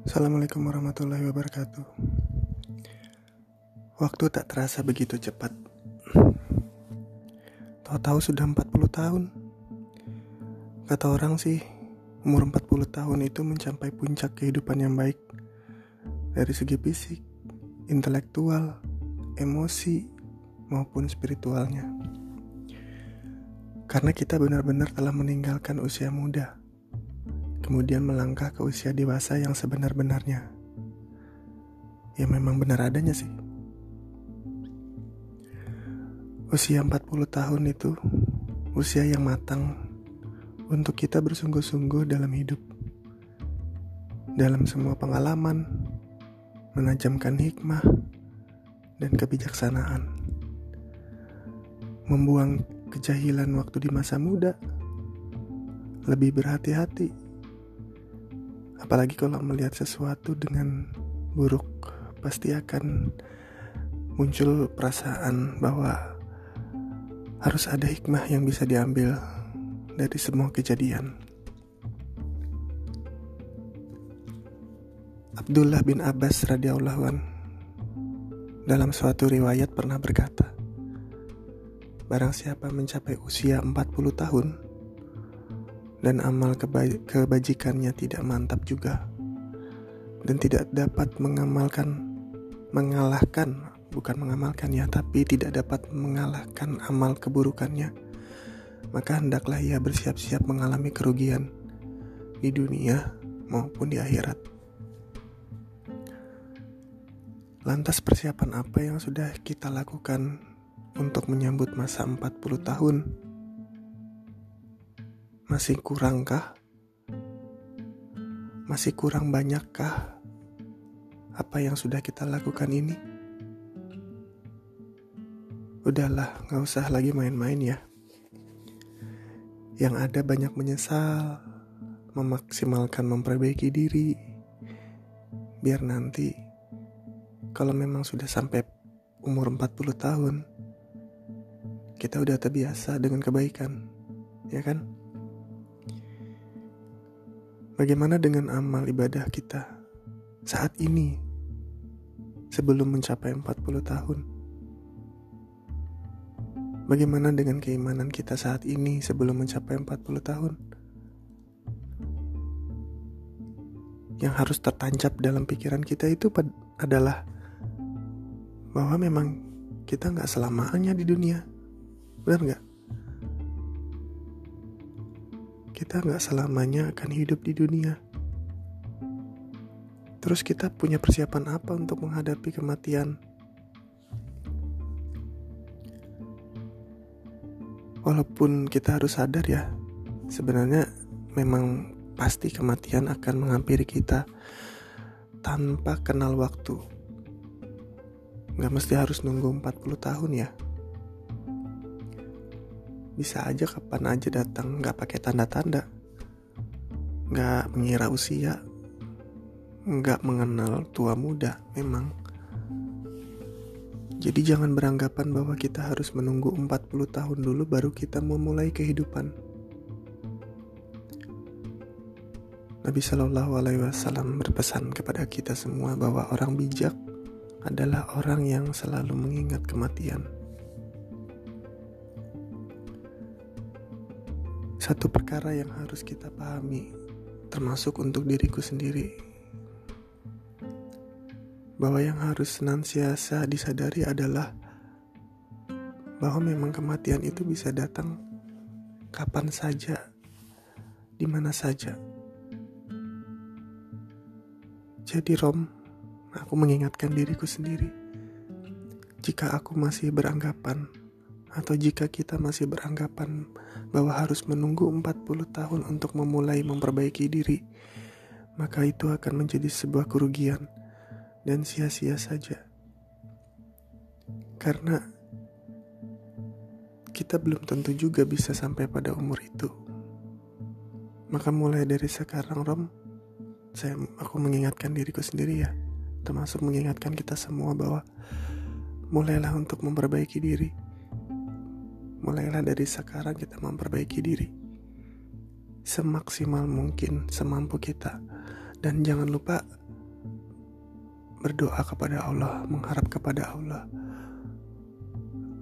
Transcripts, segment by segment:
Assalamualaikum warahmatullahi wabarakatuh. Waktu tak terasa begitu cepat. Tahu-tahu sudah 40 tahun. Kata orang sih, umur 40 tahun itu mencapai puncak kehidupan yang baik. Dari segi fisik, intelektual, emosi, maupun spiritualnya. Karena kita benar-benar telah meninggalkan usia muda, kemudian melangkah ke usia dewasa yang sebenar-benarnya. Ya memang benar adanya sih. Usia 40 tahun itu usia yang matang untuk kita bersungguh-sungguh dalam hidup. Dalam semua pengalaman, menajamkan hikmah dan kebijaksanaan. Membuang kejahilan waktu di masa muda, lebih berhati-hati. Apalagi kalau melihat sesuatu dengan buruk, pasti akan muncul perasaan bahwa harus ada hikmah yang bisa diambil dari semua kejadian. Abdullah bin Abbas radhiyallahu anhu dalam suatu riwayat pernah berkata, barang siapa mencapai usia 40 tahun dan amal kebajikannya tidak mantap juga dan tidak dapat tapi tidak dapat mengalahkan amal keburukannya, maka hendaklah ia bersiap-siap mengalami kerugian di dunia maupun di akhirat. Lantas persiapan apa yang sudah kita lakukan untuk menyambut masa 40 tahun? Masih kurangkah? Masih kurang banyakkah apa yang sudah kita lakukan ini? Udahlah, gak usah lagi main-main ya. Yang ada banyak menyesal, memaksimalkan memperbaiki diri, biar nanti kalau memang sudah sampai umur 40 tahun, kita udah terbiasa dengan kebaikan, ya kan? Bagaimana dengan amal ibadah kita saat ini sebelum mencapai 40 tahun? Bagaimana dengan keimanan kita saat ini sebelum mencapai 40 tahun? Yang harus tertancap dalam pikiran kita itu adalah bahwa memang kita gak selamanya di dunia. Benar gak? Kita gak selamanya akan hidup di dunia. Terus kita punya persiapan apa untuk menghadapi kematian? Walaupun kita harus sadar ya, sebenarnya memang pasti kematian akan menghampiri kita tanpa kenal waktu. Gak mesti harus nunggu 40 tahun ya. Bisa aja kapan aja datang, gak pakai tanda-tanda, gak mengira usia, gak mengenal tua muda memang. Jadi jangan beranggapan bahwa kita harus menunggu 40 tahun dulu baru kita memulai kehidupan. Nabi SAW berpesan kepada kita semua bahwa orang bijak adalah orang yang selalu mengingat kematian. Satu perkara yang harus kita pahami, termasuk untuk diriku sendiri, bahwa yang harus senantiasa disadari adalah bahwa memang kematian itu bisa datang kapan saja, di mana saja. Jadi aku mengingatkan diriku sendiri, jika aku masih beranggapan atau jika kita masih beranggapan bahwa harus menunggu 40 tahun untuk memulai memperbaiki diri, maka itu akan menjadi sebuah kerugian dan sia-sia saja. Aku kita belum tentu juga bisa sampai pada umur itu. Maka mulai dari sekarang aku mengingatkan diriku sendiri ya, termasuk mengingatkan kita semua bahwa mulailah untuk memperbaiki diri. Mulailah dari sekarang kita memperbaiki diri semaksimal mungkin, semampu kita. Dan jangan lupa berdoa kepada Allah, mengharap kepada Allah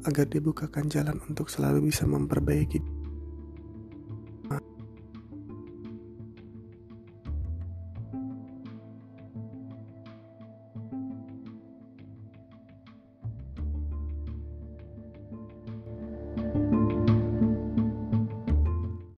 agar dibukakan jalan untuk selalu bisa memperbaiki